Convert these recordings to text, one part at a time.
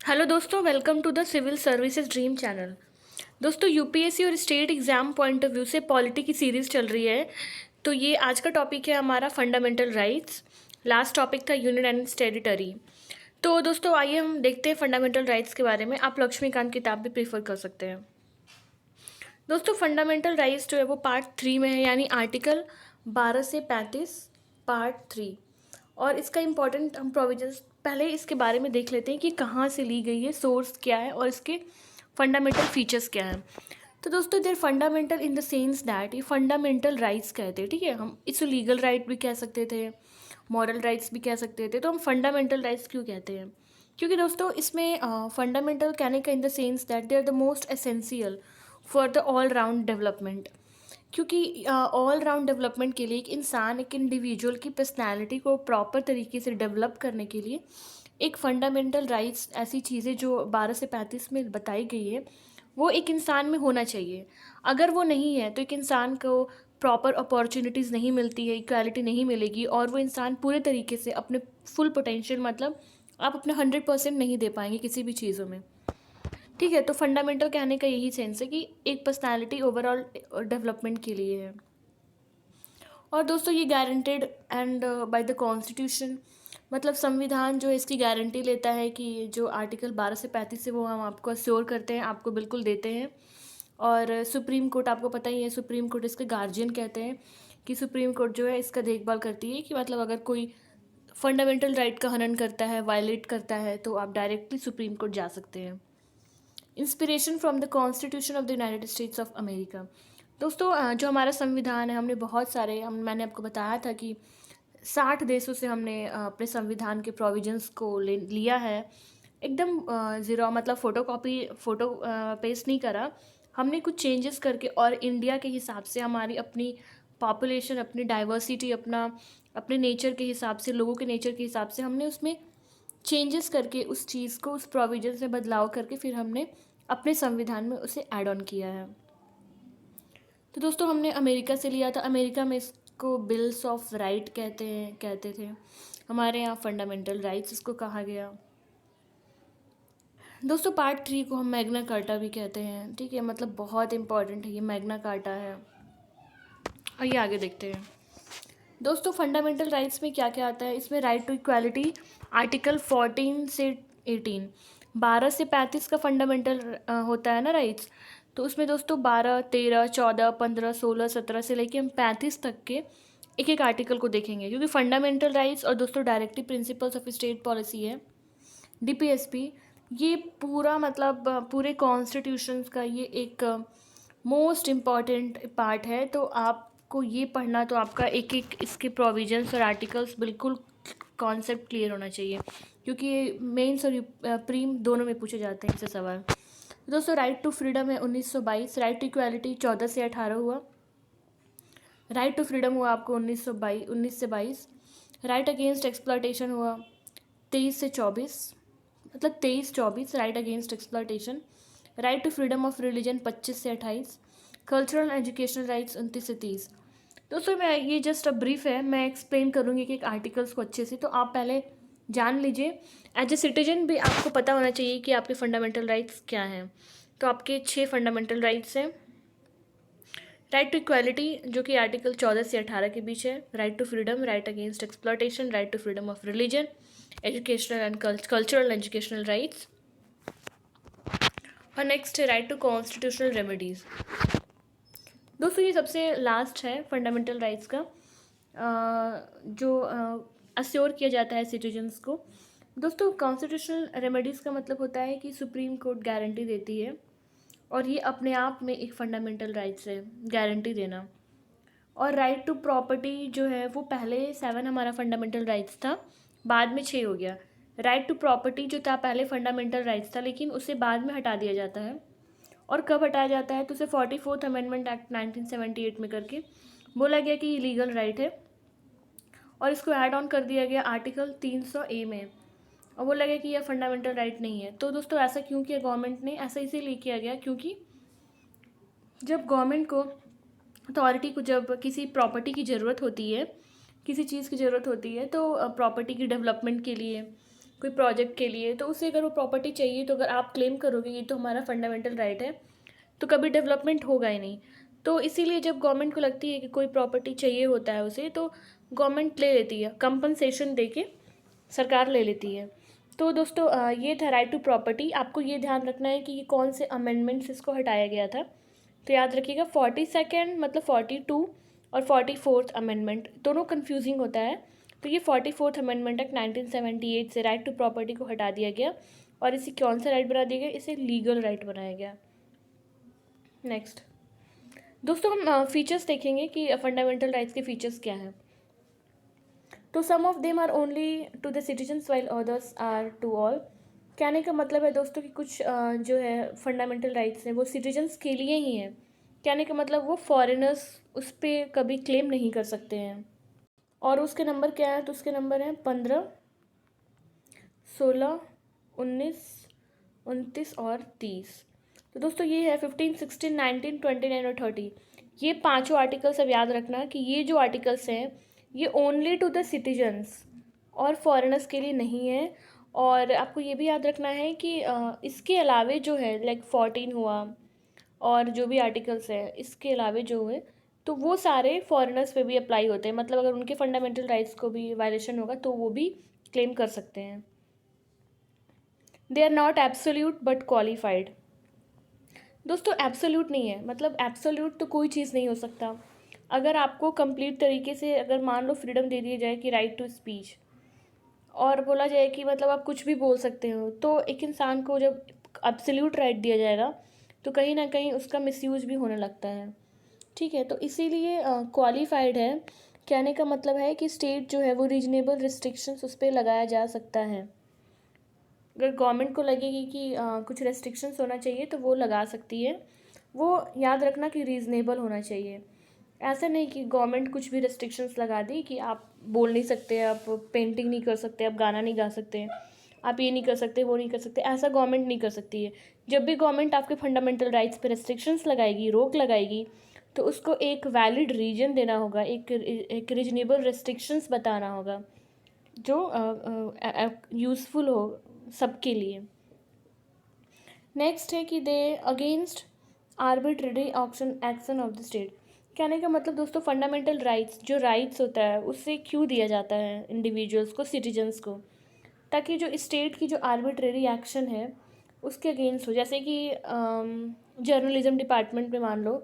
Hello दोस्तों, welcome to the civil services dream channel. दोस्तों, UPSC और state exam point of view से polity की सीरीज़ चल रही है। तो ये आज का टॉपिक है हमारा फंडामेंटल राइट्स। लास्ट टॉपिक था यूनियन एंड टेरिटरी। तो दोस्तों, आइए हम देखते हैं फंडामेंटल राइट्स के बारे में। आप लक्ष्मीकांत किताब भी प्रीफर कर सकते हैं। दोस्तों, फंडामेंटल राइट्स जो है वो पार्ट 3 में है, यानी आर्टिकल 12 से 35 पार्ट 3। और इसका इम्पोर्टेंट हम प्रोविजंस पहले इसके बारे में देख लेते हैं कि कहाँ से ली गई है, सोर्स क्या है और इसके फंडामेंटल फीचर्स क्या हैं। तो दोस्तों, there fundamental in the sense that ये फंडामेंटल राइट्स कहते हैं, ठीक है। हम इसे लीगल राइट भी कह सकते थे, मॉरल राइट्स भी कह सकते थे। तो हम फंडामेंटल राइट्स क्यों कहते हैं? क्योंकि दोस्तों इसमें फंडामेंटल कहने का in the sense that they are the most essential for the all round development. क्योंकि ऑल राउंड डेवलपमेंट के लिए एक इंसान, एक इंडिविजुअल की पर्सनैलिटी को प्रॉपर तरीके से डेवलप करने के लिए एक फंडामेंटल राइट्स, ऐसी चीज़ें जो 12 से 35 में बताई गई है, वो एक इंसान में होना चाहिए। अगर वो नहीं है तो एक इंसान को प्रॉपर अपॉर्चुनिटीज़ नहीं मिलती है, इक्वालिटी नहीं मिलेगी और वो इंसान पूरे तरीके से अपने फुल पोटेंशियल, मतलब आप अपना 100% नहीं दे पाएंगे किसी भी चीज़ों में, ठीक है। तो फंडामेंटल कहने का यही सेंस है कि एक पर्सनालिटी ओवरऑल डेवलपमेंट के लिए है। और दोस्तों ये guaranteed and by the constitution, मतलब संविधान जो है इसकी गारंटी लेता है कि जो आर्टिकल 12 से 35 है वो हम आपको अश्योर करते हैं, आपको बिल्कुल देते हैं। और सुप्रीम कोर्ट, आपको पता ही है, सुप्रीम कोर्ट इसके गार्जियन कहते हैं कि सुप्रीम कोर्ट जो है इसका देखभाल करती है कि मतलब अगर कोई फंडामेंटल राइट का हनन करता है, वायलेट करता है, तो आप डायरेक्टली सुप्रीम कोर्ट जा सकते हैं। Inspiration from the constitution of the United states of America. दोस्तों जो हमारा संविधान है, हमने बहुत सारे मैंने आपको बताया था कि 60 देशों से हमने अपने संविधान के प्रोविजंस को लिया है। एकदम ज़ीरो, मतलब फ़ोटो पेस्ट नहीं करा। हमने कुछ चेंजेस करके और इंडिया के हिसाब से, हमारी अपनी पॉपुलेशन, अपनी डाइवर्सिटी, अपने नेचर के हिसाब से, लोगों के नेचर के हिसाब से हमने उसमें चेंजेस करके उस चीज़ को, उस प्रोविजन में बदलाव करके फिर हमने अपने संविधान में उसे ऐड ऑन किया है। तो दोस्तों हमने अमेरिका से लिया था। अमेरिका में इसको बिल्स ऑफ राइट कहते थे। हमारे यहाँ फंडामेंटल राइट्स इसको कहा गया। दोस्तों पार्ट 3 को हम मैग्ना कार्टा भी कहते हैं, ठीक है। मतलब बहुत इंपॉर्टेंट है, ये मैग्ना कार्टा है। आइए आगे देखते हैं। दोस्तों फंडामेंटल राइट्स में क्या क्या आता है? इसमें राइट टू इक्वालिटी, आर्टिकल 14 से 18। 12 से 35 का फंडामेंटल होता है ना राइट्स। तो उसमें दोस्तों 12, 13, 14, 15, 16, 17 से लेके हम 35 तक के एक एक आर्टिकल को देखेंगे, क्योंकि फंडामेंटल राइट्स और दोस्तों directive principles of state policy है, डीपीएसपी। ये पूरा मतलब पूरे कॉन्स्टिट्यूशन का ये एक मोस्ट इम्पॉर्टेंट पार्ट है। तो आपको ये पढ़ना, तो आपका एक एक इसके प्रोविजंस और आर्टिकल्स बिल्कुल कॉन्सेप्ट क्लियर होना चाहिए, क्योंकि ये मेंस और प्रीम दोनों में पूछे जाते हैं इससे सवाल। दोस्तों राइट टू फ्रीडम है 1922, राइट टू इक्वालिटी 14 से 18 हुआ, राइट टू फ्रीडम हुआ आपको 19 से 22, राइट अगेंस्ट एक्सप्लॉयटेशन हुआ 23 से 24, मतलब 23-24 right against exploitation. Right to freedom of religion 25 से 28, कल्चरल एंड एजुकेशनल राइट्स 29 से 30। दोस्तों मैं ये जस्ट अ ब्रीफ है, मैं एक्सप्लेन करूँगी कि एक आर्टिकल्स को अच्छे से, तो आप पहले जान लीजिए। एज ए सिटीजन भी आपको पता होना चाहिए कि आपके फंडामेंटल राइट्स क्या हैं। तो आपके 6 फंडामेंटल राइट्स हैं। राइट टू इक्वालिटी जो कि आर्टिकल 14 से 18 के बीच है, right to freedom, right against exploitation, right to freedom of religion, educational and cultural educational rights. और नेक्स्ट है राइट टू कॉन्स्टिट्यूशनल रेमेडीज़। दोस्तों ये सबसे लास्ट है फंडामेंटल राइट्स का, जो अश्योर किया जाता है सिटीजन्स को। दोस्तों कॉन्स्टिट्यूशनल रेमेडीज़ का मतलब होता है कि सुप्रीम कोर्ट गारंटी देती है, और ये अपने आप में एक फंडामेंटल राइट्स है, गारंटी देना। और राइट टू प्रॉपर्टी जो है वो पहले 7 हमारा फंडामेंटल राइट्स था, बाद में 6 हो गया। राइट टू प्रॉपर्टी जो था पहले फंडामेंटल राइट्स था, लेकिन उसे बाद में हटा दिया जाता है। और कब हटाया जाता है? तो उसे 44th अमेंडमेंट एक्ट 1978 में करके बोला गया कि ये लीगल राइट है, और इसको ऐड ऑन कर दिया गया आर्टिकल 300A में, और बोला गया कि यह फंडामेंटल राइट नहीं है। तो दोस्तों ऐसा क्यों किया गवर्नमेंट ने? ऐसा इसीलिए किया गया क्योंकि जब गवर्नमेंट को, अथॉरिटी को, जब किसी प्रॉपर्टी की ज़रूरत होती है, किसी चीज़ की ज़रूरत होती है, तो प्रॉपर्टी की डेवलपमेंट के लिए, कोई प्रोजेक्ट के लिए, तो उसे अगर वो प्रॉपर्टी चाहिए तो अगर आप क्लेम करोगे ये तो हमारा फंडामेंटल राइट है, तो कभी डेवलपमेंट होगा ही नहीं। तो इसीलिए जब गवर्नमेंट को लगती है कि कोई प्रॉपर्टी चाहिए होता है उसे, तो गवर्नमेंट ले लेती है, कंपनसेशन दे के सरकार ले लेती है। तो दोस्तों ये था राइट टू प्रॉपर्टी। आपको ये ध्यान रखना है कि ये कौन से अमेंडमेंट्स इसको हटाया गया था। तो याद रखिएगा 42nd मतलब 42 और 44th अमेंडमेंट दोनों कन्फ्यूजिंग होता है। तो ये 44th अमेंडमेंट एक्ट 1978 से राइट टू प्रॉपर्टी को हटा दिया गया और इसे कौन सा राइट बना दिया गया, इसे लीगल राइट बनाया गया। नेक्स्ट दोस्तों हम फीचर्स देखेंगे कि फंडामेंटल राइट्स के फीचर्स क्या हैं। तो some of them are only to the citizens while others are to all. कहने का मतलब है दोस्तों कि कुछ जो है फंडामेंटल राइट्स हैं वो सिटीजन्स के लिए ही हैं। कहने का मतलब वो फॉरेनर्स उस पर कभी क्लेम नहीं कर सकते हैं। और उसके नंबर क्या है, तो उसके नंबर हैं 15, 16, 19, 29 और 30। तो दोस्तों ये है 15, 16, 19, 29 और 30। ये पांचों आर्टिकल्स अब याद रखना कि ये जो आर्टिकल्स हैं ये ओनली टू द सिटीजन्स और फॉरेनर्स के लिए नहीं है। और आपको ये भी याद रखना है कि इसके अलावे जो है लाइक 14 हुआ और जो भी आर्टिकल्स हैं इसके अलावे जो हुए तो वो सारे फॉरेनर्स पे भी अप्लाई होते हैं। मतलब अगर उनके फंडामेंटल राइट्स को भी वायलेशन होगा तो वो भी क्लेम कर सकते हैं। They are not absolute but qualified. दोस्तों एब्सोल्यूट नहीं है, मतलब एब्सोल्यूट तो कोई चीज़ नहीं हो सकता। अगर आपको कंप्लीट तरीके से अगर मान लो फ्रीडम दे दी जाए कि राइट टू स्पीच और बोला जाए कि मतलब आप कुछ भी बोल सकते हो, तो एक इंसान को जब एब्सोल्यूट राइट दिया जाएगा तो कहीं ना कहीं उसका मिसयूज भी होने लगता है। ठीक है, तो इसीलिए क्वालिफाइड है। कहने का मतलब है कि स्टेट जो है वो रीजनेबल रिस्ट्रिक्शंस उस पर लगाया जा सकता है। अगर गवर्नमेंट को लगेगी कि कुछ रेस्ट्रिक्शंस होना चाहिए तो वो लगा सकती है। वो याद रखना कि रीज़नेबल होना चाहिए। ऐसा नहीं कि गवर्नमेंट कुछ भी रेस्ट्रिक्शंस लगा दी कि आप बोल नहीं सकते, आप पेंटिंग नहीं कर सकते, आप गाना नहीं गा सकते, आप ये नहीं कर सकते, वो नहीं कर सकते। ऐसा गवर्नमेंट नहीं कर सकती है। जब भी गवर्नमेंट आपके फंडामेंटल राइट्स पे रेस्ट्रिक्शंस लगाएगी, रोक लगाएगी, तो उसको एक वैलिड रीजन देना होगा, एक रीजनेबल रेस्ट्रिक्शंस बताना होगा जो यूज़फुल हो सबके लिए। नेक्स्ट है कि they against arbitrary action of the state. कहने का मतलब दोस्तों फंडामेंटल राइट्स जो राइट्स होता है उससे क्यों दिया जाता है इंडिविजुअल्स को, सिटीजन्स को, ताकि जो स्टेट की जो आर्बिट्रेरी एक्शन है उसके अगेंस्ट हो। जैसे कि जर्नलिज्म डिपार्टमेंट में मान लो,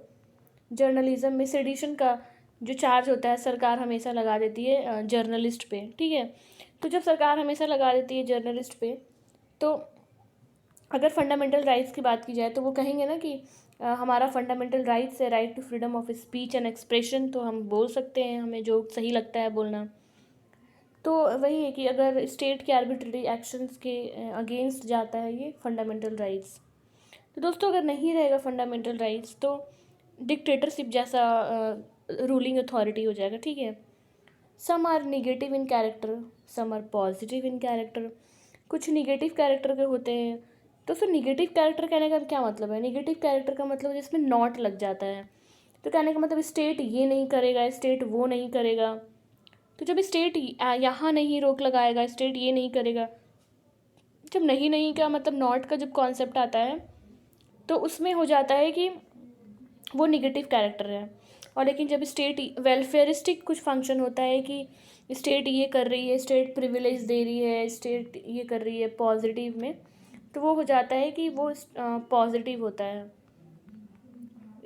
जर्नलिज्म में सेडिशन का जो चार्ज होता है सरकार हमेशा लगा देती है जर्नलिस्ट पे। ठीक है, तो जब सरकार हमेशा लगा देती है जर्नलिस्ट पे, तो अगर फंडामेंटल राइट्स की बात की जाए तो वो कहेंगे ना कि हमारा फंडामेंटल राइट्स है, right to freedom of speech and expression, तो हम बोल सकते हैं, हमें जो सही लगता है बोलना। तो वही है कि अगर स्टेट के आर्बिट्रेरी एक्शंस के अगेंस्ट जाता है ये फंडामेंटल राइट्स। तो दोस्तों अगर नहीं रहेगा फंडामेंटल राइट्स तो डिक्टेटरशिप जैसा रूलिंग अथॉरिटी हो जाएगा। ठीक है, some are negative in character, some are positive in character. कुछ निगेटिव कैरेक्टर के होते हैं। दोस्तों निगेटिव कैरेक्टर कहने का क्या मतलब है? निगेटिव कैरेक्टर का मतलब जिसमें नॉट लग जाता है। तो कहने का मतलब स्टेट ये नहीं करेगा, स्टेट वो नहीं करेगा। तो जब स्टेट यहाँ नहीं रोक लगाएगा, स्टेट ये नहीं करेगा, जब नहीं नहीं का मतलब नॉट का जब कॉन्सेप्ट आता है तो उसमें हो जाता है कि वो निगेटिव कैरेक्टर है। और लेकिन जब स्टेट वेलफेयरिस्टिक कुछ फंक्शन होता है कि स्टेट ये कर रही है, स्टेट प्रिविलेज दे रही है, स्टेट ये कर रही है पॉजिटिव में, तो वो हो जाता है कि वो पॉजिटिव होता है।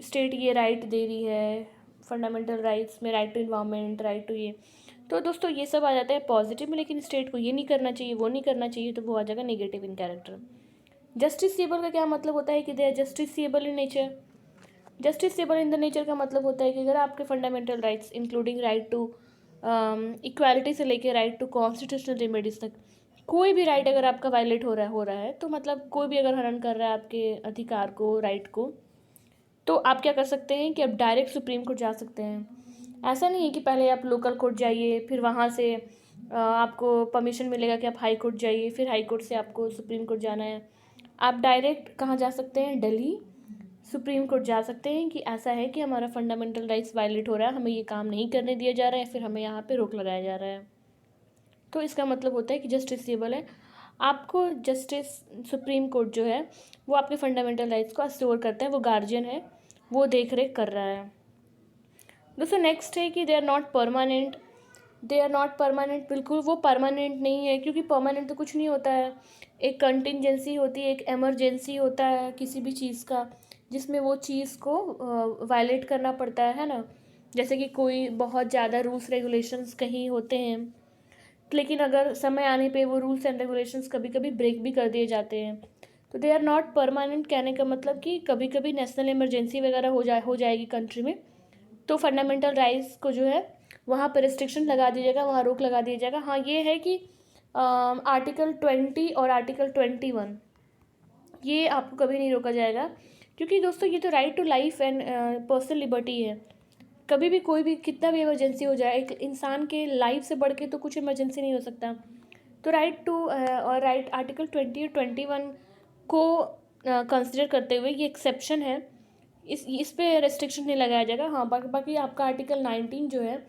स्टेट ये राइट दे रही है फंडामेंटल राइट्स में, right to environment, right to ये, तो दोस्तों ये सब आ जाता है पॉजिटिव में। लेकिन स्टेट को ये नहीं करना चाहिए, वो नहीं करना चाहिए, तो वो आ जाएगा नेगेटिव इन कैरेक्टर। जस्टिसेबल का क्या मतलब होता है कि they are justiciable in nature. Justiciable in the nature का मतलब होता है कि अगर आपके fundamental rights including right to equality से लेके राइट टू कॉन्स्टिट्यूशनल रेमेडीज तक कोई भी राइट अगर आपका वायलेट हो रहा है तो मतलब कोई भी अगर हनन कर रहा है आपके अधिकार को, राइट को, तो आप क्या कर सकते हैं कि आप डायरेक्ट सुप्रीम कोर्ट जा सकते हैं। ऐसा नहीं है कि पहले आप लोकल कोर्ट जाइए, फिर वहाँ से आपको परमिशन मिलेगा कि आप हाई कोर्ट जाइए, फिर हाई कोर्ट से आपको सुप्रीम कोर्ट जाना है। आप डायरेक्ट कहाँ जा सकते हैं? दिल्ली सुप्रीम कोर्ट जा सकते हैं कि ऐसा है कि हमारा फंडामेंटल राइट्स वायलेट हो रहा है, हमें ये काम नहीं करने दिया जा रहा है, फिर हमें यहाँ पे रोक लगाया जा रहा है। तो इसका मतलब होता है कि जस्टिसेबल है। आपको जस्टिस सुप्रीम कोर्ट जो है वो आपके फंडामेंटल राइट्स को अश्योर करता है, वो गार्जियन है, वो देख रेख कर रहा है। दोस्तों नेक्स्ट है कि दे आर नॉट परमानेंट, बिल्कुल वो परमानेंट नहीं है, क्योंकि परमानेंट तो कुछ नहीं होता है। एक कंटिजेंसी होती है, एक इमरजेंसी होता है किसी भी चीज़ का, जिसमें वो चीज़ को वायलेट करना पड़ता है ना। जैसे कि कोई बहुत ज़्यादा रूल्स रेगुलेशंस कहीं होते हैं, लेकिन अगर समय आने पे वो रूल्स एंड रेगुलेशंस कभी कभी ब्रेक भी कर दिए जाते हैं। तो दे आर नॉट परमानेंट कहने का मतलब कि कभी कभी नेशनल इमरजेंसी वगैरह हो जाएगी कंट्री में, तो फंडामेंटल राइट्स को जो है वहाँ पर रिस्ट्रिक्शन लगा दिया जाएगा, वहाँ रोक लगा दिया जाएगा। हाँ ये है कि आर्टिकल 20 और आर्टिकल 21 ये आपको कभी नहीं रोका जाएगा, क्योंकि दोस्तों ये तो right to life and personal liberty है। कभी भी कोई भी कितना भी इमरजेंसी हो जाए, एक इंसान के लाइफ से बढ़ के तो कुछ इमरजेंसी नहीं हो सकता। तो राइट टू और राइट आर्टिकल 20 और 21 को कंसिडर करते हुए ये एक्सेप्शन है, इस पे रेस्ट्रिक्शन नहीं लगाया जाएगा। हाँ बाकी आपका आर्टिकल 19 जो है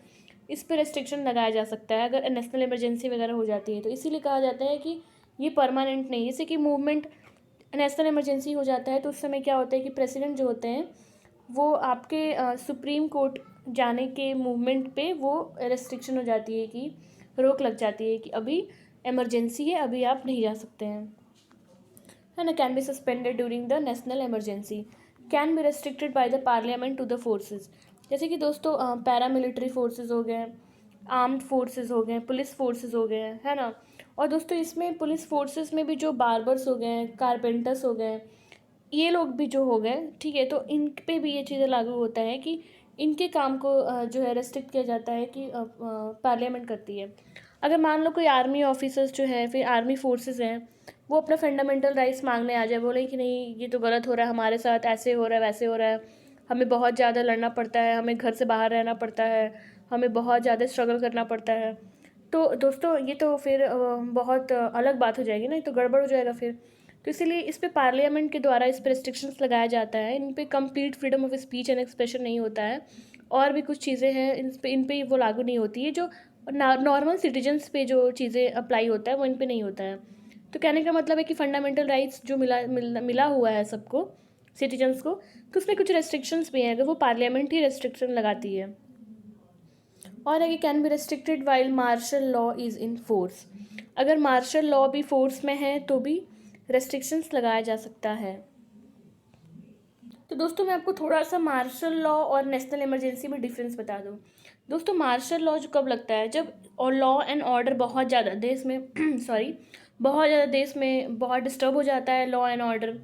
इस पे रेस्ट्रिक्शन लगाया जा सकता है अगर नेशनल इमरजेंसी वगैरह हो जाती है। तो इसीलिए कहा जाता है कि ये परमानेंट नहीं है। जैसे कि मूवमेंट नेशनल इमरजेंसी हो जाता है तो उस समय क्या होता है कि प्रेसिडेंट जो होते हैं वो आपके सुप्रीम कोर्ट जाने के मूवमेंट पे वो रेस्ट्रिक्शन हो जाती है, कि रोक लग जाती है कि अभी इमरजेंसी है, अभी आप नहीं जा सकते हैं, है ना। Can be suspended during the national emergency, can be restricted by the parliament to the forces. जैसे कि दोस्तों पैरामिलिट्री फोर्सेज हो गए, आर्म्ड फोर्सेज हो गए, पुलिस फोर्सेज हो गए, है ना। और दोस्तों इसमें पुलिस फोर्सेज में भी जो बार्बर्स हो गए, कारपेंटर्स हो गए, ये लोग भी जो हो गए, ठीक है, तो इन पे भी ये चीज़ें लागू होता है कि इनके काम को जो है रेस्ट्रिक्ट किया जाता है कि पार्लियामेंट करती है। अगर मान लो कोई आर्मी ऑफिसर्स जो है, फिर आर्मी फोर्सेस हैं, वो अपना फंडामेंटल राइट्स मांगने आ जाए, बोले कि नहीं ये तो गलत हो रहा है हमारे साथ, ऐसे हो रहा है वैसे हो रहा है, हमें बहुत ज़्यादा लड़ना पड़ता है, हमें घर से बाहर रहना पड़ता है, हमें बहुत ज़्यादा स्ट्रगल करना पड़ता है, तो दोस्तों ये तो फिर बहुत अलग बात हो जाएगी ना, ये तो गड़बड़ हो जाएगा फिर। तो इसीलिए इस पे पार्लियामेंट के द्वारा इस पर रिस्ट्रिक्शंस लगाया जाता है। इन पे complete freedom of speech and expression नहीं होता है, और भी कुछ चीज़ें हैं इन पे वो लागू नहीं होती है, जो नॉर्मल सिटीजन्स पे जो चीज़ें अप्लाई होता है वो इन पे नहीं होता है। तो कहने का मतलब है कि फंडामेंटल राइट्स जो मिला हुआ है सबको, सिटीजन्स को, तो उसमें कुछ रेस्ट्रिक्शंस भी हैं, अगर वो पार्लियामेंट ही रेस्ट्रिक्शन लगाती है। और है कि can be restricted while martial law is in force, अगर मार्शल लॉ भी फोर्स में है तो भी रेस्ट्रिक्शंस लगाया जा सकता है। तो दोस्तों मैं आपको थोड़ा सा मार्शल लॉ और नेशनल इमरजेंसी में डिफरेंस बता दूं। दोस्तों मार्शल लॉ जो कब लगता है, जब और लॉ एंड ऑर्डर बहुत ज़्यादा देश में सॉरी बहुत ज़्यादा देश में बहुत डिस्टर्ब हो जाता है, law and order,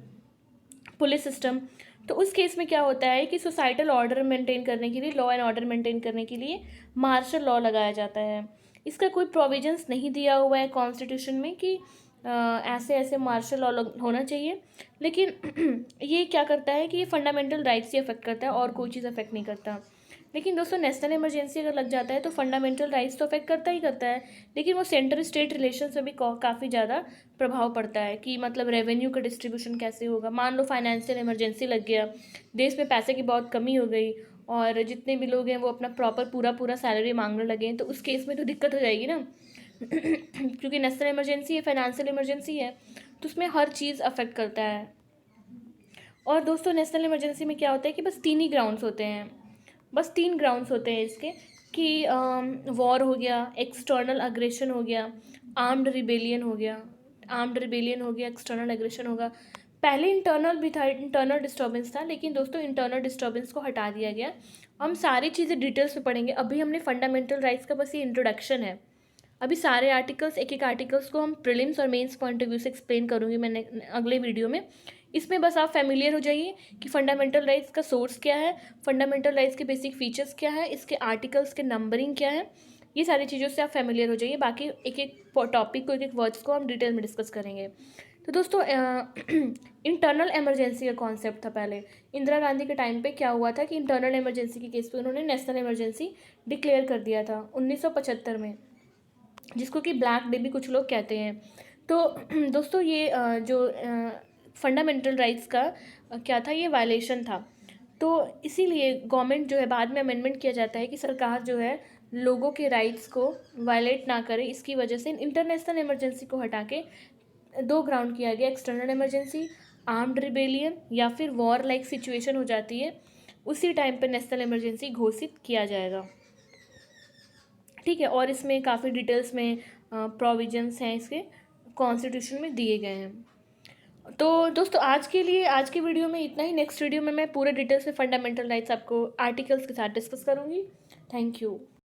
police system. तो उस केस में क्या होता है कि सोसाइटल ऑर्डर मेंटेन करने के लिए, लॉ एंड ऑर्डर मेंटेन करने के लिए मार्शल लॉ लगाया जाता है। इसका कोई प्रोविजंस नहीं दिया हुआ है कॉन्स्टिट्यूशन में कि ऐसे ऐसे मार्शल लॉ होना चाहिए, लेकिन ये क्या करता है कि ये फंडामेंटल राइट्स ही अफेक्ट करता है और कोई चीज़ अफेक्ट नहीं करता। लेकिन दोस्तों नेशनल इमरजेंसी अगर लग जाता है तो फंडामेंटल राइट्स तो अफेक्ट करता ही करता है, लेकिन वो सेंटर स्टेट रिलेशन से भी काफ़ी ज़्यादा प्रभाव पड़ता है कि मतलब रेवेन्यू का डिस्ट्रीब्यूशन कैसे होगा। मान लो फाइनेंशियल इमरजेंसी लग गया, देश में पैसे की बहुत कमी हो गई और जितने भी लोग हैं वो अपना प्रॉपर पूरा सैलरी मांगने लगे हैं, तो उस केस में तो दिक्कत हो जाएगी ना क्योंकि नेशनल इमरजेंसी है, फाइनेंशियल इमरजेंसी है, तो उसमें हर चीज़ अफेक्ट करता है। और दोस्तों नेशनल इमरजेंसी में क्या होता है कि बस 3 ही ग्राउंड्स होते हैं, बस 3 ग्राउंड्स होते हैं इसके, कि वॉर हो गया, एक्सटर्नल अग्रेशन हो गया, आर्म्ड रिबेलियन हो गया, एक्सटर्नल एग्रेशन होगा। पहले इंटरनल भी था, इंटरनल डिस्टर्बेंस था, लेकिन दोस्तों इंटरनल डिस्टर्बेंस को हटा दिया गया। हम सारी चीज़ें डिटेल्स में पढ़ेंगे, अभी हमने फंडामेंटल राइट्स का बस ये इंट्रोडक्शन है। अभी सारे आर्टिकल्स, एक एक आर्टिकल्स को हम प्रीलिम्स और मेंस पॉइंट ऑफ व्यू से एक्सप्लेन करूँगी मैंने अगले वीडियो में। इसमें बस आप फैमिलियर हो जाइए कि फंडामेंटल राइट्स का सोर्स क्या है, फंडामेंटल राइट्स के बेसिक फीचर्स क्या है, इसके आर्टिकल्स के नंबरिंग क्या है, ये सारी चीज़ों से आप फैमिलियर हो जाइए। बाकी एक एक टॉपिक को, एक एक वर्ड्स को हम डिटेल में डिस्कस करेंगे। तो दोस्तों इंटरनल इमरजेंसी का कॉन्सेप्ट था पहले, इंदिरा गांधी के टाइम पे क्या हुआ था कि इंटरनल इमरजेंसी के केस पे उन्होंने नेशनल इमरजेंसी डिक्लेयर कर दिया था 1975 में, जिसको कि ब्लैक डे भी कुछ लोग कहते हैं। तो दोस्तों ये जो फंडामेंटल राइट्स का क्या था, ये वायलेशन था। तो इसीलिए गवर्नमेंट जो है, बाद में अमेंडमेंट किया जाता है कि सरकार जो है लोगों के राइट्स को वायलेट ना करे, इसकी वजह से इंटरनेशनल इमरजेंसी को हटा के दो ग्राउंड किया गया, एक्सटर्नल इमरजेंसी, आर्म्ड रिबेलियन या फिर वॉर लाइक सिचुएशन हो जाती है, उसी टाइम पे नेशनल इमरजेंसी घोषित किया जाएगा। ठीक है, और इसमें काफ़ी डिटेल्स में प्रोविजंस हैं इसके कॉन्स्टिट्यूशन में दिए गए हैं। तो दोस्तों आज के लिए आज की वीडियो में इतना ही। नेक्स्ट वीडियो में मैं पूरे डिटेल्स में फंडामेंटल राइट्स आपको आर्टिकल्स के साथ डिस्कस करूँगी। Thank you.